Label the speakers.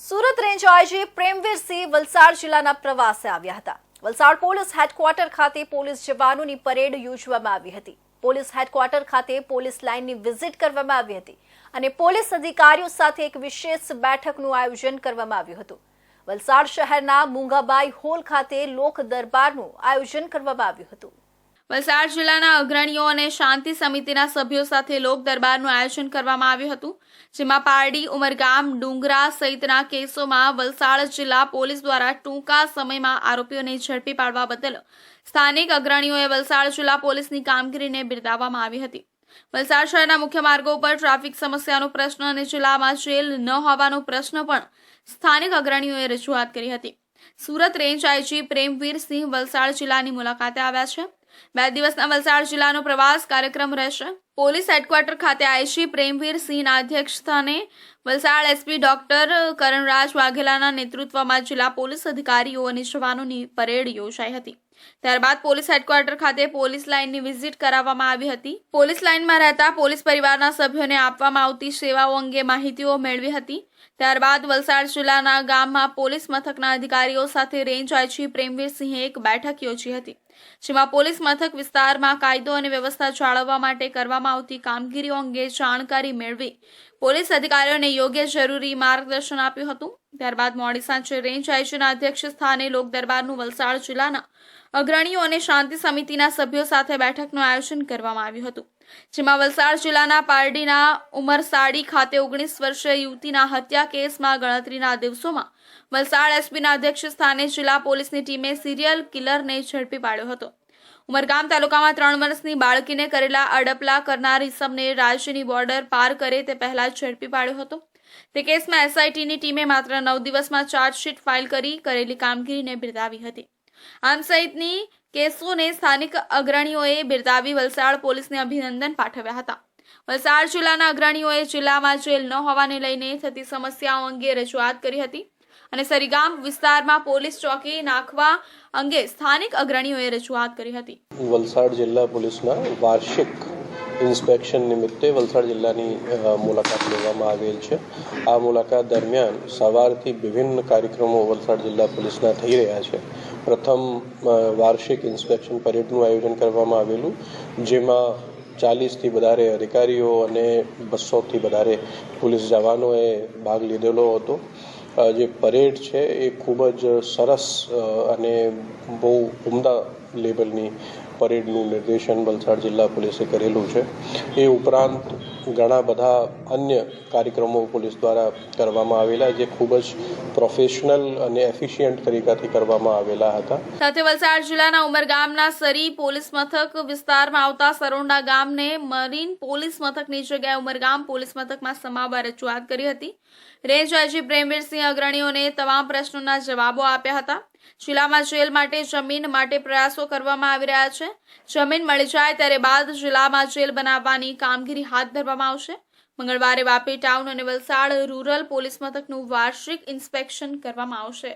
Speaker 1: Surat range IG Premvirsinh Valsad જિલ્લાના પ્રવાસે આવ્યા હતા। વલસાડ પોલીસ હેડક્વાર્ટર ખાતે પોલીસ જવાનોની પરેડ યોજવામાં આવી હતી। પોલીસ હેડક્વાર્ટર ખાતે પોલીસ લાઇનની વિઝિટ કરવામાં આવી હતી અને પોલીસ અધિકારીઓ સાથે એક વિશેષ બેઠકનું આયોજન કરવામાં આવ્યું હતું। વલસાડ શહેરના મુંગાબાઈ હોલ ખાતે લોક દરબારનું આયોજન કરવામાં આવ્યું હતું।
Speaker 2: વલસાડ જિલ્લાના અગ્રણીઓ અને શાંતિ સમિતિના સભ્યો સાથે લોક દરબારનું આયોજન કરવામાં આવ્યું હતું, જેમાં પારડી, ઉમરગામ, ડુંગરા સહિતના કેસોમાં વલસાડ જિલ્લા પોલીસ દ્વારા ટૂંકા સમયમાં આરોપીઓને ઝડપી પાડવા બદલ સ્થાનિક અગ્રણીઓએ વલસાડ જિલ્લા પોલીસની કામગીરીને બિરદાવવામાં આવી હતી। વલસાડ શહેરના મુખ્ય માર્ગો પર ટ્રાફિક સમસ્યાનો પ્રશ્ન અને જિલ્લામાં જેલ ન હોવાનો પ્રશ્ન પણ સ્થાનિક અગ્રણીઓએ રજૂઆત કરી હતી। સુરત રેન્જ આઈજી પ્રેમવીરસિંહ વલસાડ જિલ્લાની મુલાકાતે આવ્યા છે। 2 દિવસના વલસાડ જિલ્લાનો પ્રવાસ કાર્યક્રમ રહેશે। પોલીસ હેડક્વાર્ટર ખાતે આઈજી પ્રેમવીરસિંહના અધ્યક્ષસ્થાને વલસાડ એસપી ડોક્ટર કરણરાજ વાઘેલાના નેતૃત્વમાં જિલ્લા પોલીસ અધિકારીઓ અને જવાનોની પરેડ યોજાઈ હતી। ત્યારબાદ પોલીસ હેડક્વાર્ટર ખાતે પોલીસ લાઇનની વિઝિટ કરાવવામાં આવી હતી। પોલીસ લાઇનમાં રહેતા પોલીસ પરિવારના સભ્યોને આપવામાં આવતી સેવાઓ અંગે માહિતીઓ મેળવી હતી। ત્યારબાદ વલસાડ જિલ્લાના ગામમાં પોલીસ મથકના અધિકારીઓ સાથે રેન્જ આઈજી પ્રેમવીરસિંહે એક બેઠક યોજી હતી, જેમાં પોલીસ મથક વિસ્તારમાં કાયદો અને વ્યવસ્થા જાળવવા માટે કરવામાં આવતી કામગીરીઓ અંગે જાણકારી મેળવી પોલીસ અધિકારીઓને યોગ્ય જરૂરી માર્ગદર્શન આપ્યું હતું। ત્યારબાદ મોડી સાંજે રેન્જ આઈજીના અધ્યક્ષ સ્થાને લોક દરબારનું વલસાડ જિલ્લાના અગ્રણીઓ અને શાંતિ સમિતિના સભ્યો સાથે બેઠકનું આયોજન કરવામાં આવ્યું હતું, જેમાં વલસાડ જિલ્લાના પારડીના ઉમરસાડી ખાતે 19 વર્ષીય યુવતીના હત્યા કેસમાં ગણતરીના દિવસોમાં વલસાડ એસપીના અધ્યક્ષ સ્થાને જિલ્લા પોલીસની ટીમે સિરિયલ કિલરને ઝડપી પાડ્યો હતો। ઉમરગામ તાલુકામાં 3 વર્ષની બાળકીને કરેલા અડપલા કરનાર ઇસમને રાજ્યની બોર્ડર પાર કરે તે પહેલા ઝડપી પાડ્યો હતો। તે કેસમાં એસઆઈટીની ટીમે માત્ર 9 દિવસમાં ચાર્જશીટ ફાઇલ કરી કરેલી કામગીરીને બિરદાવી હતી। આમ સહિતની કેસોને સ્થાનિક અગ્રણીઓએ બિરદાવી વલસાડ પોલીસને અભિનંદન પાઠવ્યા હતા। વલસાડ જિલ્લાના અગ્રણીઓએ જિલ્લામાં જેલ ન હોવાને લઈને થતી સમસ્યાઓ અંગે રજૂઆત કરી હતી અને સરીગામ વિસ્તારમાં પોલીસ ચોકી નાખવા અંગે સ્થાનિક અગ્રણીઓએ રજૂઆત કરી હતી।
Speaker 3: વલસાડ જિલ્લા પોલીસના વાર્ષિક ઇન્સ્પેક્શન નિમિત્તે વલસાડ જિલ્લાની મુલાકાત લેવામાં આવેલ છે। આ મુલાકાત દરમિયાન સવારથી વિભિન્ન કાર્યક્રમો વલસાડ જિલ્લા પોલીસના થઈ રહ્યા છે। પ્રથમ વાર્ષિક ઇન્સ્પેક્શન પરેડનું આયોજન કરવામાં આવેલું, જેમાં 40થી વધારે અધિકારીઓ અને 200થી વધારે પોલીસ જવાનોએ ભાગ લીધેલો હતો। જે પરેડ છે એ ખૂબ જ સરસ અને બહુ ઉમદા લેવલની પરેડનું નિર્દેશન વલસાડ જિલ્લા પોલીસે કરેલું છે। એ ઉપરાંત ઘણા બધા અન્ય કાર્યક્રમો પોલીસ દ્વારા કરવામાં આવેલા, જે ખૂબ જ પ્રોફેશનલ અને એફિશિયન્ટ તરીકાથી કરવામાં આવેલા હતા।
Speaker 2: સાથે વલસાડ જિલ્લાના ઉમરગામના સરી પોલીસ મથક વિસ્તારમાં આવતા સરોંડા ગામને મરીન પોલીસ મથકની જગ્યાએ ઉમરગામ પોલીસ મથકમાં સમાવવા રજૂઆત કરી હતી। રેન્જ આઈજી પ્રેમવીરસિંહ અગ્રણીઓને તમામ પ્રશ્નોના જવાબો આપ્યા હતા। જિલ્લામાં જેલ માટે જમીન માટે પ્રયાસો કરવામાં આવી રહ્યા છે। જમીન મળી જાય ત્યારે બાદ જિલ્લામાં જેલ બનાવવાની કામગીરી હાથ ધરવામાં આવશે। મંગળવારે વાપી ટાઉન અને વલસાડ રૂરલ પોલીસ મથકનું વાર્ષિક ઇન્સ્પેક્શન કરવામાં આવશે।